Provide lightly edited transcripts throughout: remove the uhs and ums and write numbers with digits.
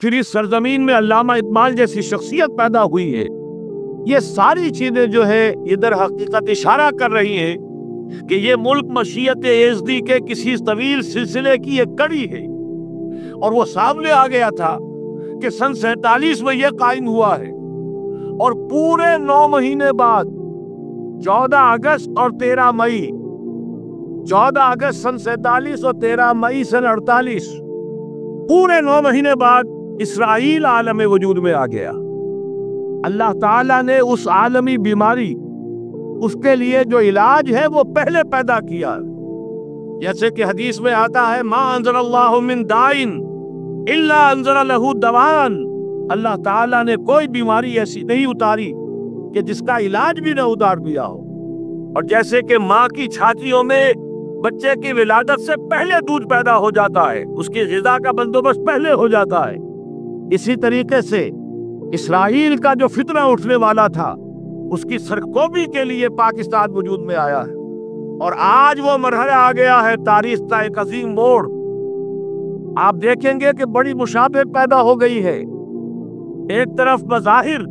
پھر اس سرزمین میں علامہ اقبال جیسی شخصیت پیدا ہوئی ہے. یہ ساری چیزیں جو ہے یہ در حقیقت اشارہ کر رہی ہیں کہ یہ ملک مشیت یزدی کے کسی طویل سلسلے کی ایک کڑی ہے، اور وہ سامنے آ گیا تھا کہ سن 47 میں یہ قائم ہوا ہے، اور پورے 9 مہینے بعد 14 اگست اور 13 مئی 14 اگست سن 47 اور 13 مئی سن 48 پورے 9 مہینے بعد اسرائیل عالم وجود میں آ گیا. اللہ تعالیٰ نے اس عالمی بیماری، اس کے لیے جو علاج ہے وہ پہلے پیدا کیا. جیسے کہ حدیث میں آتا ہے ما انزل اللہ من دائن الا انزل لہ دوان. اللہ تعالیٰ نے کوئی بیماری ایسی نہیں اتاری کہ جس کا علاج بھی نہ اتار دیا ہو. اور جیسے کہ ماں کی چھاتیوں میں بچے کی ولادت سے پہلے دودھ پیدا ہو جاتا ہے، اس کی غذا کا بندوبست پہلے ہو جاتا ہے، اسی طریقے سے اسرائیل کا جو فتنہ اٹھنے والا تھا اس کی سرکوبی کے لیے پاکستان وجود میں آیا ہے. اور آج وہ مرحلہ آ گیا ہے تاریخ کا ایک عظیم موڑ. آپ دیکھیں گے کہ بڑی مشابہت پیدا ہو گئی ہے. ایک طرف بظاہر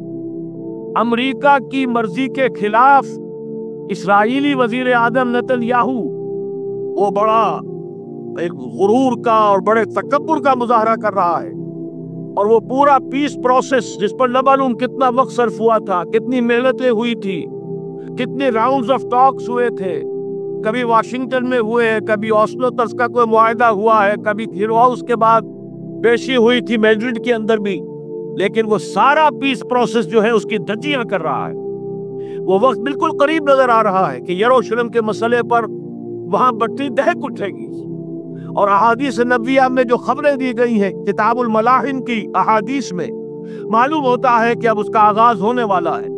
امریکہ کی مرضی کے خلاف اسرائیلی وزیر اعظم نتن یاہو وہ بڑا ایک غرور کا اور بڑے تکبر کا مظاہرہ کر رہا ہے، اور وہ پورا پیس پروسیس جس پر نہ معلوم کتنا وقت صرف ہوا تھا، کتنی محنتیں ہوئی تھی، کتنے راؤنڈز آف ٹاکس ہوئے تھے، کبھی واشنگٹن میں ہوئے ہیں، کبھی اوسلو تک کا کوئی معاہدہ ہوا ہے، کبھی پھر اس کے بعد پیشی ہوئی تھی میڈرڈ کے اندر بھی، لیکن وہ سارا پیس پروسیس جو ہے اس کی دھجیاں کر رہا ہے. وہ وقت بالکل قریب نظر آ رہا ہے کہ یروشلم کے مسئلے پر وہاں بٹی دہک اٹھے گی. اور احادیث نبویہ میں جو خبریں دی گئی ہیں کتاب الملاحم کی احادیث میں معلوم ہوتا ہے کہ اب اس کا آغاز ہونے والا ہے.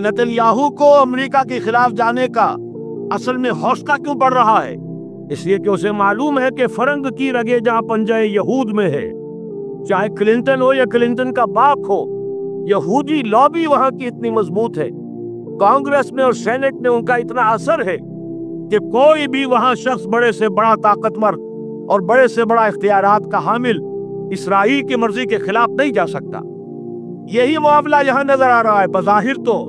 نتن یاہو کو امریکہ کے خلاف جانے کا اصل میں حوصلہ کیوں بڑھ رہا ہے؟ اس لیے کہ اسے معلوم ہے کہ فرنگ کی رگیں جہاں پنجہ یہود میں ہے، چاہے کلنٹن ہو یا کلنٹن کا باپ ہو، یہودی لابی وہاں کی اتنی مضبوط ہے، کانگریس میں اور سینٹ میں ان کا اتنا اثر ہے کہ کوئی بھی وہاں شخص بڑے سے بڑا طاقتور اور بڑے سے بڑا اختیارات کا حامل اسرائیل کی مرضی کے خلاف نہیں جا سکتا. یہی معاملہ یہاں نظر آ رہا ہے. بظاہر تو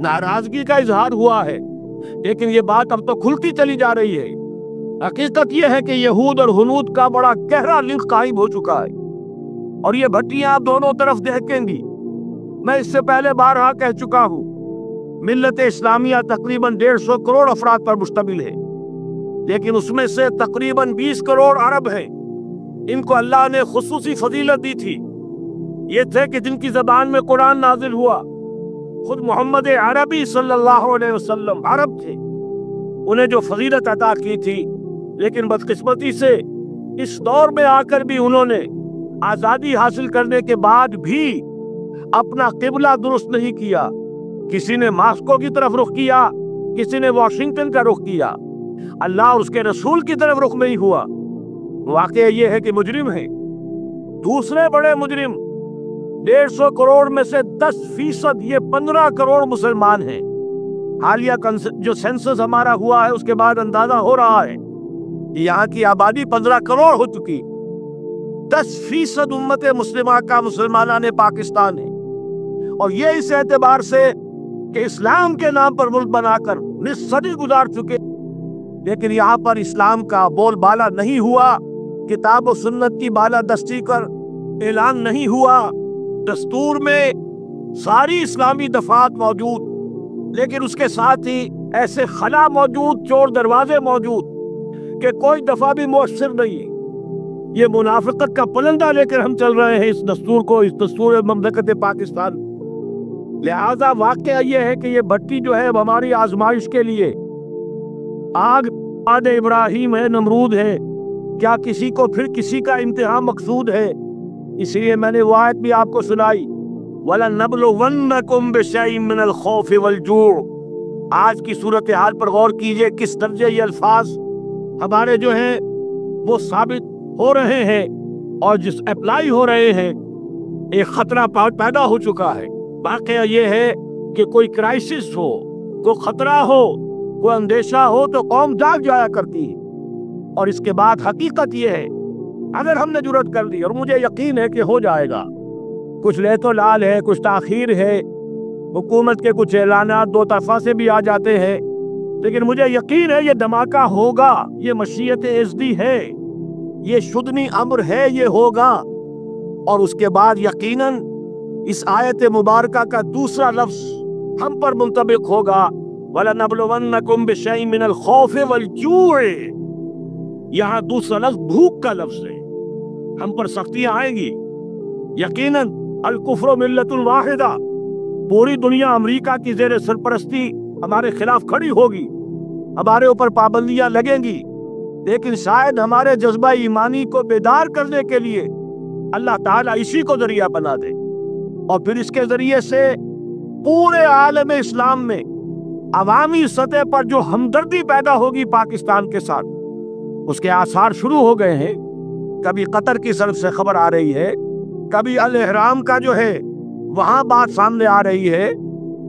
ناراضگی کا اظہار ہوا ہے، لیکن یہ بات اب تو کھلتی چلی جا رہی ہے. حقیقت یہ ہے کہ یہود اور ہنود کا بڑا گہرا لنک قائم ہو چکا ہے، اور یہ بھٹیاں آپ دونوں طرف دیکھیں گی. میں اس سے پہلے بارہا کہہ چکا ہوں، ملت اسلامیہ تقریباً 150 کروڑ افراد پر مشتمل ہے، لیکن اس میں سے تقریباً 20 کروڑ عرب ہیں. ان کو اللہ نے خصوصی فضیلت دی تھی. یہ تھے کہ جن کی زبان میں قرآن نازل ہوا، خود محمد عربی صلی اللہ علیہ وسلم عرب تھے، انہیں جو فضیلت عطا کی تھی. لیکن بدقسمتی سے اس دور میں آ کر بھی انہوں نے آزادی حاصل کرنے کے بعد بھی اپنا قبلہ درست نہیں کیا. کسی نے ماسکو کی طرف رخ کیا، کسی نے واشنگٹن کا رخ کیا، اللہ اور اس کے رسول کی طرف رخ نہیں ہوا. واقعہ یہ ہے کہ مجرم ہیں. دوسرے بڑے مجرم 150 کروڑ میں سے 10% یہ 15 کروڑ مسلمان ہیں. حالیہ جو سینسس ہمارا ہوا ہے اس کے بعد اندازہ ہو رہا ہے کہ یہاں کی آبادی 15 کروڑ ہو چکی. 10% امت مسلمہ کا مسلمانان پاکستان ہے، اور یہ اس اعتبار سے کہ اسلام کے نام پر ملک بنا کر نصف صدی گزار چکے، لیکن یہاں پر اسلام کا بول بالا نہیں ہوا، کتاب و سنت کی بالادستی کر اعلان نہیں ہوا. دستور میں ساری اسلامی دفعات موجود، لیکن اس کے ساتھ ہی ایسے خلا موجود، چور دروازے موجود کہ کوئی دفعہ بھی مؤثر نہیں. یہ منافقت کا پلندہ لے کر ہم چل رہے ہیں اس دستور کو، اس دستور مملکت پاکستان. لہذا واقعہ یہ ہے کہ یہ بھٹی جو ہے ہماری آزمائش کے لیے آگ آد ابراہیم ہے، نمرود ہے. کیا کسی کو پھر کسی کا امتحان مقصود ہے؟ اس لیے میں نے وہ آیت بھی آپ کو سنائی، وَلَنَّبْلُوَنَّكُمْ بِشَيْءٍ مِّنَ الْخَوْفِ وَالْجُوعِ. آج کی صورتحال پر غور کیجئے، کس درجے یہ الفاظ ہمارے جو ہیں وہ ثابت ہو رہے ہیں اور جس اپلائی ہو رہے ہیں. ایک خطرہ پیدا ہو چکا ہے. واقعہ یہ ہے کہ کوئی کرائسس ہو، کوئی خطرہ ہو، کوئی اندیشہ ہو تو قوم جاگ جایا کرتی ہے. اور اس کے بعد حقیقت یہ ہے اگر ہم نے جرأت کر لی، اور مجھے یقین ہے کہ ہو جائے گا، کچھ لیت و لال ہے، کچھ تاخیر ہے، حکومت کے کچھ اعلانات دو طرفہ سے بھی آ جاتے ہیں، لیکن مجھے یقین ہے یہ دھماکہ ہوگا، یہ مشیت ازدی ہے، یہ شدنی امر ہے، یہ ہوگا۔ اور اس کے بعد یقیناً اس آیت مبارکہ کا دوسرا لفظ ہم پر منطبق ہوگا، وَلَنَبْلُوَنَّكُمْ بِشَيْءٍ مِّنَ الْخَوْفِ وَالْجُوعِ۔ یہاں دوسرا لفظ بھوک کا لفظ ہے، ہم پر سختیاں آئیں گی یقیناً۔ الکفر ملت الواحدہ، پوری دنیا امریکہ کی زیر سرپرستی ہمارے خلاف کھڑی ہوگی، ہمارے اوپر پابندیاں لگیں گی، لیکن شاید ہمارے جذبہ ایمانی کو بیدار کرنے کے لیے اللہ تعالیٰ اسی کو ذریعہ بنا دے، اور پھر اس کے ذریعے سے پورے عالم اسلام میں عوامی سطح پر جو ہمدردی پیدا ہوگی پاکستان کے ساتھ، اس کے آثار شروع ہو گئے ہیں۔ کبھی قطر کی طرف سے خبر آ رہی ہے، کبھی الاحرام کا جو ہے وہاں بات سامنے آ رہی ہے۔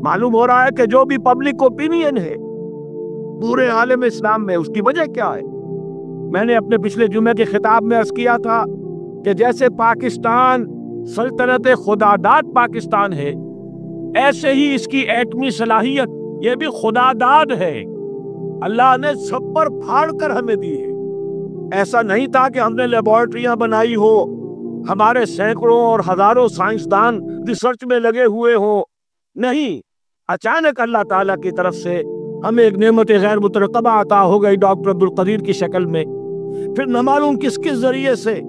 معلوم ہو رہا ہے کہ جو بھی پبلک اوپینین ہے پورے عالم اسلام میں، اس کی وجہ کیا ہے؟ میں نے اپنے پچھلے جمعے کے خطاب میں عرض کیا تھا کہ جیسے پاکستان سلطنت خداداد پاکستان ہے، ایسے ہی اس کی ایٹمی صلاحیت یہ بھی خداداد ہے، اللہ نے سب پر پھاڑ کر ہمیں دی ہے۔ ایسا نہیں تھا کہ ہم نے لیبارٹریاں بنائی ہو، ہمارے سینکڑوں اور ہزاروں سائنسدان ریسرچ میں لگے ہوئے ہوں، نہیں، اچانک اللہ تعالیٰ کی طرف سے ہمیں ایک نعمت غیر مترقبہ عطا ہو گئی ڈاکٹر عبدالقدیر کی شکل میں۔ پھر نہ معلوم کس کس ذریعے سے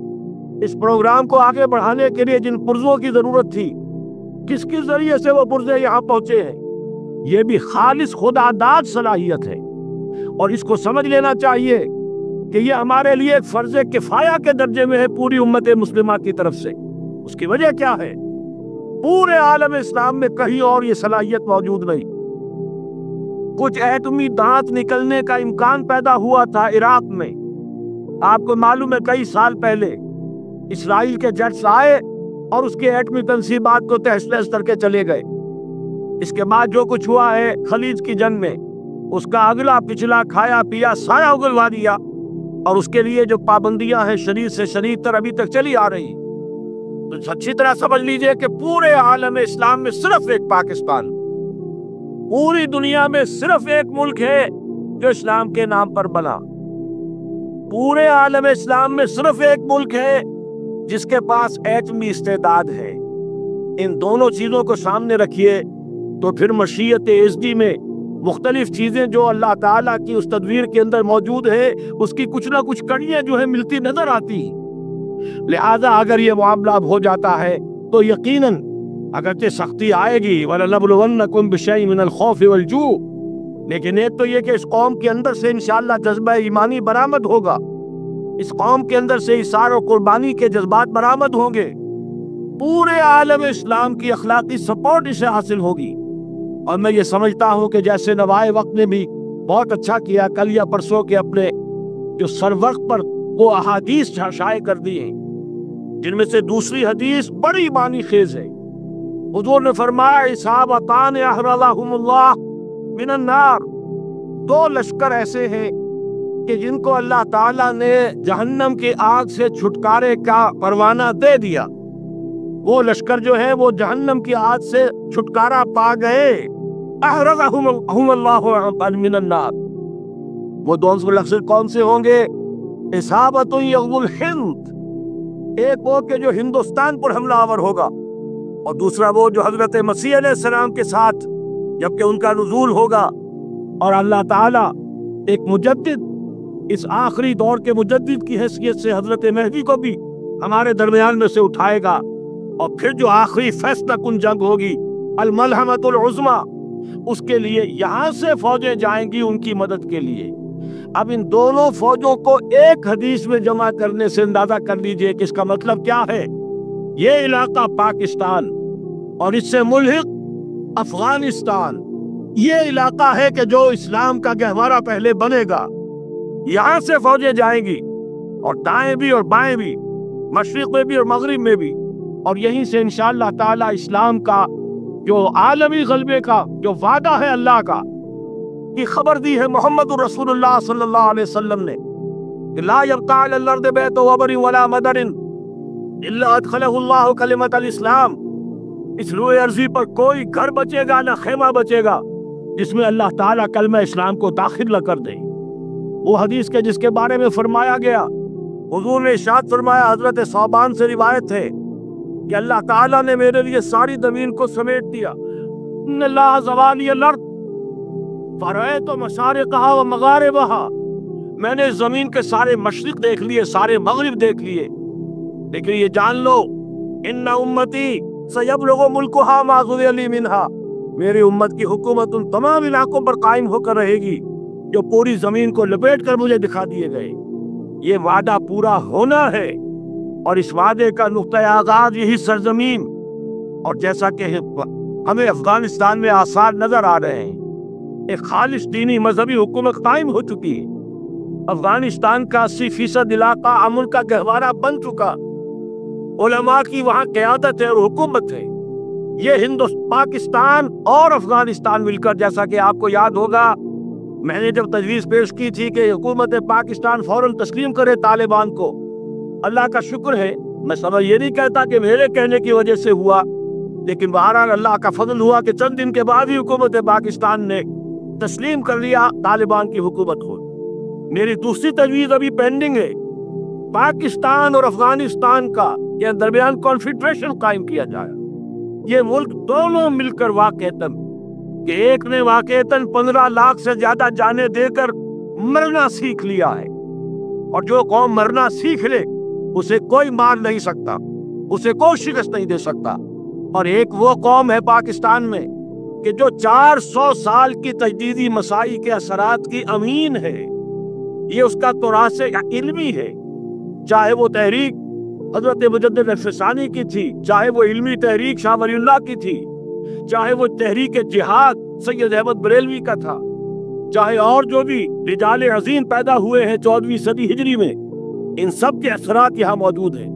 اس پروگرام کو آگے بڑھانے کے لیے جن پرزوں کی ضرورت تھی، کس کس ذریعے سے وہ پرزے یہاں پہنچے ہیں۔ یہ بھی خالص خداداد صلاحیت ہے، اور اس کو سمجھ لینا چاہیے کہ یہ ہمارے لیے ایک فرض کفایہ کے درجے میں ہے پوری امت مسلمہ کی طرف سے۔ اس کی وجہ کیا ہے؟ پورے عالم اسلام میں کہیں اور یہ صلاحیت موجود نہیں۔ کچھ ایٹمی دانت نکلنے کا امکان پیدا ہوا تھا عراق میں، آپ کو معلوم ہے کئی سال پہلے اسرائیل کے جیٹس آئے اور اس کے ایٹمی تنصیبات کو تہس نہس کر کے چلے گئے۔ اس کے بعد جو کچھ ہوا ہے خلیج کی جنگ میں، اس کا اگلا پچھلا کھایا پیا سارا اگلوا دیا، اور اس کے لیے جو پابندیاں ہیں شدید سے شدید تر ابھی تک چلی آ رہی۔ تو اچھی طرح سمجھ لیجئے کہ پورے عالم اسلام میں صرف ایک پاکستان، پوری دنیا میں صرف ایک ملک ہے جو اسلام کے نام پر بنا، پورے عالم اسلام میں صرف ایک ملک ہے جس کے پاس ایٹمی استعداد ہے۔ ان دونوں چیزوں کو سامنے رکھیے تو پھر مشیت ازدی میں مختلف چیزیں جو اللہ تعالیٰ کی اس تدبیر کے اندر موجود ہے، اس کی کچھ نہ کچھ کڑیاں جو ہے ملتی نظر آتی ہیں۔ لہذا اگر یہ معاملہ ہو جاتا ہے تو یقیناً اگرچہ سختی آئے گی، وَلَنَبْلُوَنَّكُمْ بِشَيْءٍ مِّنَ الْخَوْفِ وَالْجُوعِ، لیکن ایک تو یہ کہ اس قوم کے اندر سے انشاءاللہ جذبہ ایمانی برآمد ہوگا، اس قوم کے اندر سے اثار و قربانی کے جذبات برآمد ہوں گے، پورے عالم اسلام کی اخلاقی سپورٹ اسے حاصل ہوگی۔ اور میں یہ سمجھتا ہوں کہ جیسے نوائے وقت نے بھی بہت اچھا کیا، کل یا پرسوں کے اپنے جو سر وقت پر وہ احادیث شائع کر دی ہیں، جن میں سے دوسری حدیث بڑی معنی خیز ہے۔ حضور نے فرمایا اصابتان احرزہم اللہ من النار، دو لشکر ایسے ہیں کہ جن کو اللہ تعالیٰ نے جہنم کی آگ سے چھٹکارے کا پروانہ دے دیا۔ وہ لشکر جو ہے وہ جہنم کی آگ سے چھٹکارا پا گئے، احرزہم اللہ من النار۔ وہ دونوں لشکر کون سے ہوں گے؟ اصابت یغزو الہند، ایک وہ کہ جو ہندوستان پر حملہ آور ہوگا، اور دوسرا وہ جو حضرت مسیح علیہ السلام کے ساتھ جبکہ ان کا نزول ہوگا، اور اللہ تعالیٰ ایک مجدد، اس آخری دور کے مجدد کی حیثیت سے حضرت مہدی کو بھی ہمارے درمیان میں سے اٹھائے گا، اور پھر جو آخری فیصلہ کن جنگ ہوگی الملحمۃ العظمیٰ، اس کے لیے یہاں سے فوجیں جائیں گی ان کی مدد کے لیے۔ اب ان دونوں فوجوں کو ایک حدیث میں جمع کرنے سے اندازہ کر لیجئے کہ اس کا مطلب کیا ہے۔ یہ علاقہ پاکستان اور اس سے ملحق افغانستان، یہ علاقہ ہے کہ جو اسلام کا گہوارہ پہلے بنے گا، یہاں سے فوجیں جائیں گی، اور دائیں بھی اور بائیں بھی، مشرق میں بھی اور مغرب میں بھی، اور یہیں سے انشاءاللہ تعالی اسلام کا جو عالمی غلبے کا جو وعدہ ہے اللہ کا، کی خبر دی ہے محمد الرسول اللہ صلی اللہ علیہ وسلم نے، کہ لا یبقى علی الارض بیت وبر ولا مدر الا ادخلہ اللہ کلمۃ الاسلام، اس روئے ارضی پر کوئی گھر بچے گا نہ خیمہ بچے گا جس میں اللہ تعالیٰ کلمہ اسلام کو داخل نہ کر دے۔ وہ حدیث کے جس کے بارے میں فرمایا گیا، حضور نے ارشاد فرمایا، حضرت ثوبان سے روایت ہے کہ اللہ تعالیٰ نے میرے لیے ساری زمین کو سمیٹ دیا۔ ان اللہ زوانی الارض فرأیت مشارقہا و مغاربہا، میں نے زمین کے سارے مشرق دیکھ لیے، سارے مغرب دیکھ لیے، لیکن یہ جان لو ان امتی سیبلغ ملکہا ما ذُرِیَ لِی منہا، میری امت کی حکومت ان تمام علاقوں پر قائم ہو کر رہے گی جو پوری زمین کو لپیٹ کر مجھے دکھا دیے گئے۔ یہ وعدہ پورا ہونا ہے، اور اس وعدے کا نقطہ آغاز یہی سرزمین، اور جیسا کہ ہمیں افغانستان میں آثار نظر آ رہے ہیں، ایک خالص دینی مذہبی حکومت قائم ہو چکی ہے۔ افغانستان کا 80% علاقہ امن کا گہوارہ بن چکا، علماء کی وہاں قیادت ہے اور حکومت ہے۔ یہ پاکستان اور افغانستان مل کر، جیسا کہ آپ کو یاد ہوگا میں نے جب تجویز پیش کی تھی کہ حکومت پاکستان فوراً تسلیم کرے طالبان کو، اللہ کا شکر ہے، میں سمجھ یہ نہیں کہتا کہ میرے کہنے کی وجہ سے ہوا، لیکن بہرحال اللہ کا فضل ہوا کہ چند دن کے بعد ہی حکومت پاکستان نے تسلیم کر لیا طالبان کی حکومت کو۔ میری دوسری تجویز ابھی پینڈنگ ہے، پاکستان اور افغانستان کا کے درمیان کانفیڈریشن قائم کیا جائے۔ یہ ملک دونوں مل کر واقعتاً، کہ ایک نے واقعتاً 15 لاکھ سے زیادہ جانیں دے کر مرنا سیکھ لیا ہے، اور جو قوم مرنا سیکھ لے اسے کوئی مار نہیں سکتا، اسے کوئی شکست نہیں دے سکتا۔ اور ایک وہ قوم ہے پاکستان میں کہ جو 400 سال کی تجدیدی مسائی کے اثرات کی امین ہے، یہ اس کا تراث علمی ہے، چاہے وہ تحریک حضرت مجدد افسانی کی تھی، چاہے وہ علمی تحریک شاہ ولی اللہ کی تھی، چاہے وہ تحریک جہاد سید احمد بریلوی کا تھا، چاہے اور جو بھی رجال عظیم پیدا ہوئے ہیں 14ویں صدی ہجری میں، ان سب کے اثرات یہاں موجود ہیں۔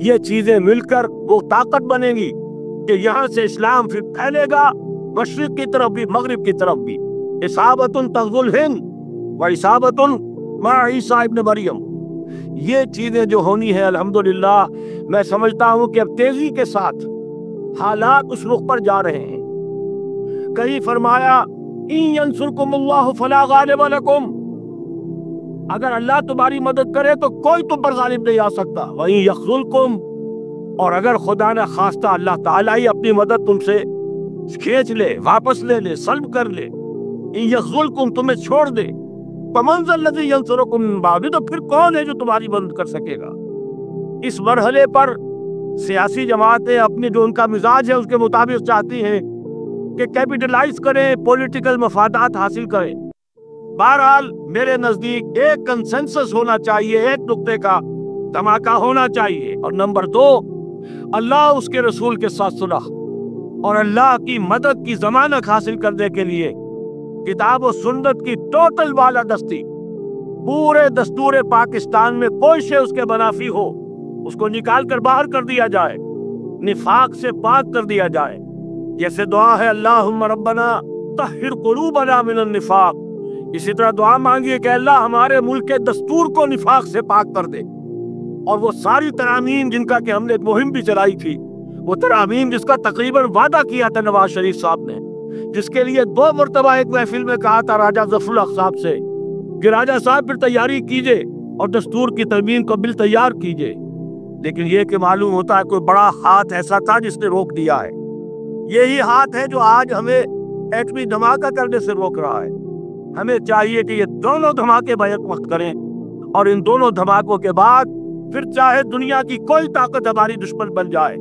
یہ چیزیں مل کر وہ طاقت بنے گی کہ یہاں سے اسلام پھر پھیلے گا، مشرق کی طرف بھی مغرب کی طرف بھی۔ اصابۃ تغزو الہند و اصابۃ مع عیسیٰ ابن مریم، یہ چیزیں جو ہونی ہے الحمدللہ، میں سمجھتا ہوں کہ اب تیزی کے ساتھ حالات اس رخ پر جا رہے ہیں۔ کہیں فرمایا ان ینصرکم اللہ فلا غالب لکم، اگر اللہ تمہاری مدد کرے تو کوئی تم پر غالب نہیں آ سکتا، وَإِن یخذلکم، اور اگر خدا نہ خواستہ اللہ تعالیٰ ہی اپنی مدد تم سے کھینچ لے، واپس لے لے، سلب کر لے، ان یخذلکم، تمہیں چھوڑ دے، فمن ذا الذی ینصرکم من بعدہ، تو پھر کون ہے جو تمہاری مدد کر سکے گا۔ اس مرحلے پر سیاسی جماعتیں اپنی جو ان کا مزاج ہے اس کے مطابق چاہتی ہیں کہ کیپیٹلائز کریں، پولیٹیکل مفادات حاصل کریں۔ بہرحال میرے نزدیک ایک کنسنسس ہونا چاہیے، ایک نقطے کا دھماکہ ہونا چاہیے، اور نمبر 2، اللہ اس کے رسول کے ساتھ صلح اور اللہ کی مدد کی ضمانت حاصل کرنے کے لیے کتاب و سنت کی ٹوٹل بالادستی، پورے دستور پاکستان میں کوئی شے اس کے منافی ہو اس کو نکال کر باہر کر دیا جائے، نفاق سے پاک کر دیا جائے۔ جیسے دعا ہے اللہم ربنا طہر قلوبنا من النفاق، اسی طرح دعا مانگیے کہ اللہ ہمارے ملک کے دستور کو نفاق سے پاک کر دے۔ اور وہ ساری ترامیم جن کا کہ ہم نے ایک مہم بھی چلائی تھی، وہ ترامیم جس کا تقریباً وعدہ کیا تھا نواز شریف صاحب نے، جس کے لیے 2 مرتبہ ایک محفل میں کہا تھا راجہ ظفر الحق صاحب سے کہ راجہ صاحب پھر تیاری کیجئے اور دستور کی ترمیم کو بل تیار کیجئے، لیکن یہ کہ معلوم ہوتا ہے کوئی بڑا ہاتھ ایسا تھا جس نے روک دیا ہے۔ یہی ہاتھ ہے جو آج ہمیں ایٹمی دھماکہ کرنے سے روک رہا ہے۔ ہمیں چاہیے کہ یہ دونوں دھماکے بیک وقت کریں، اور ان دونوں دھماکوں کے بعد پھر چاہے دنیا کی کوئی طاقت ہماری دشمن بن جائے،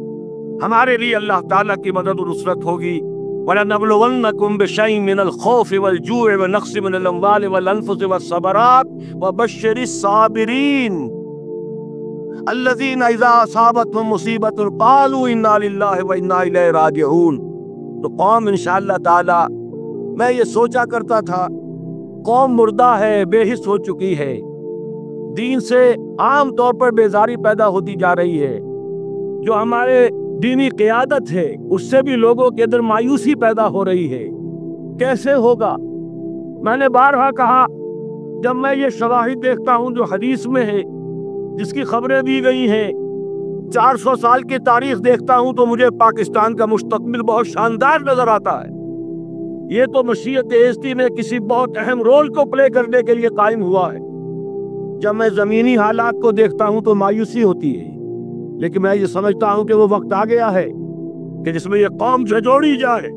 ہمارے لیے اللہ تعالیٰ کی مدد و نصرت ہوگی۔ وَلَنَبْلُوَنَّكُمْ بِشَيْءٍ مِّنَ الْخَوْفِ وَالْجُوعِ وَنَقْصٍ مِّنَ الْأَمْوَالِ وَالْأَنفُسِ وَالثَّمَرَاتِ وَبَشِّرِ الصَّابِرِينَ الَّذِينَ إِذَا أَصَابَتْهُم مُّصِيبَةٌ قَالُوا إِنَّا لِلَّهِ وَإِنَّا إِلَيْهِ رَاجِعُونَ۔ تو قوم انشاءاللہ تعالی، میں یہ سوچا کرتا تھا قوم مردہ ہے، بے حس ہو چکی ہے، دین سے عام طور پر بیزاری پیدا ہوتی جا رہی ہے، جو ہمارے دینی قیادت ہے اس سے بھی لوگوں کے اندر مایوسی پیدا ہو رہی ہے۔ کیسے ہوگا؟ میں نے بارہا کہا جب میں یہ شواہد دیکھتا ہوں جو حدیث میں ہے، جس کی خبریں دی گئی ہیں، 400 سال کی تاریخ دیکھتا ہوں، تو مجھے پاکستان کا مستقبل بہت شاندار نظر آتا ہے۔ یہ تو مشیت ایزدی میں کسی بہت اہم رول کو پلے کرنے کے لیے قائم ہوا ہے۔ جب میں زمینی حالات کو دیکھتا ہوں تو مایوسی ہوتی ہے، لیکن میں یہ سمجھتا ہوں کہ وہ وقت آ گیا ہے کہ جس میں یہ قوم جھنجھوڑی جائے۔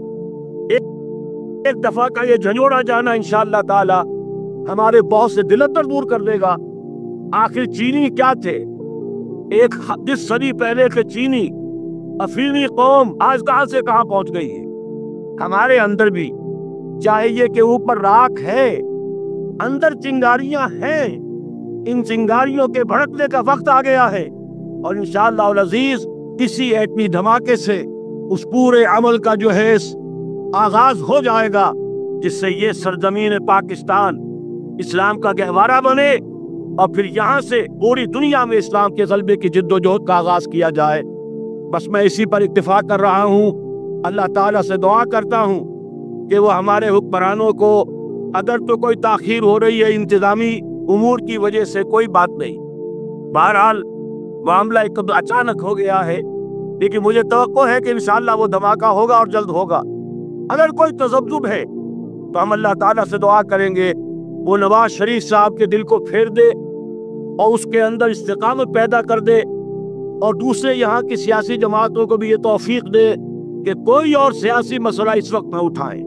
ایک دفعہ کا یہ جھنجھوڑا جانا انشاءاللہ تعالی ہمارے بہت سے دل اندر دور کر دے گا۔ آخر چینی کیا تھے؟ ایک 10 صدی پہلے کے چینی افریقی قوم آج کہاں سے کہاں پہنچ گئی ہے۔ ہمارے اندر بھی چاہیے کہ اوپر راکھ ہے، اندر چنگاریاں ہیں، ان چنگاریوں کے بھڑکنے کا وقت آ گیا ہے، اور انشاءاللہ العزیز کسی ایٹمی دھماکے سے اس پورے عمل کا جو ہے آغاز ہو جائے گا، جس سے یہ سرزمین پاکستان اسلام کا گہوارہ بنے، اور پھر یہاں سے پوری دنیا میں اسلام کے غلبے کی جد و جہد کا آغاز کیا جائے۔ بس میں اسی پر اتفاق کر رہا ہوں۔ اللہ تعالیٰ سے دعا کرتا ہوں کہ وہ ہمارے حکمرانوں کو، اگر تو کوئی تاخیر ہو رہی ہے انتظامی امور کی وجہ سے، کوئی بات نہیں، بہرحال معاملہ ایک اچانک ہو گیا ہے، لیکن مجھے توقع ہے کہ انشاءاللہ وہ دھماکہ ہوگا اور جلد ہوگا۔ اگر کوئی تذبذب ہے تو ہم اللہ تعالیٰ سے دعا کریں گے وہ نواز شریف صاحب کے دل کو پھیر دے اور اس کے اندر استقامت پیدا کر دے، اور دوسرے یہاں کی سیاسی جماعتوں کو بھی یہ توفیق دے کہ کوئی اور سیاسی مسئلہ اس وقت نہ اٹھائیں،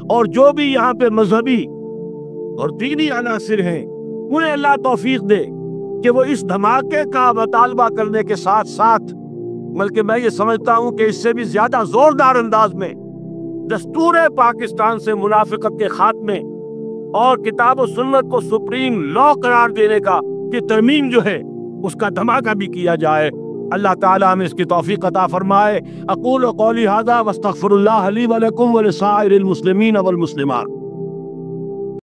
اور جو بھی یہاں پہ مذہبی اور دینی عناصر ہیں انہیں اللہ توفیق دے کہ وہ اس دھماکے کا مطالبہ کرنے کے ساتھ ساتھ، بلکہ میں یہ سمجھتا ہوں کہ اس سے بھی زیادہ زوردار انداز میں دستور پاکستان سے منافقت کے خاتمے اور کتاب و سنت کو سپریم لا قرار دینے کا کہ ترمیم جو ہے اس کا دھماکہ بھی کیا جائے۔ اللہ تعالیٰ ہمیں اس کی توفیق عطا فرمائے۔ اقول قولی ھذا واستغفر اللہ لی ولکم ولسائر المسلمین والمسلمات۔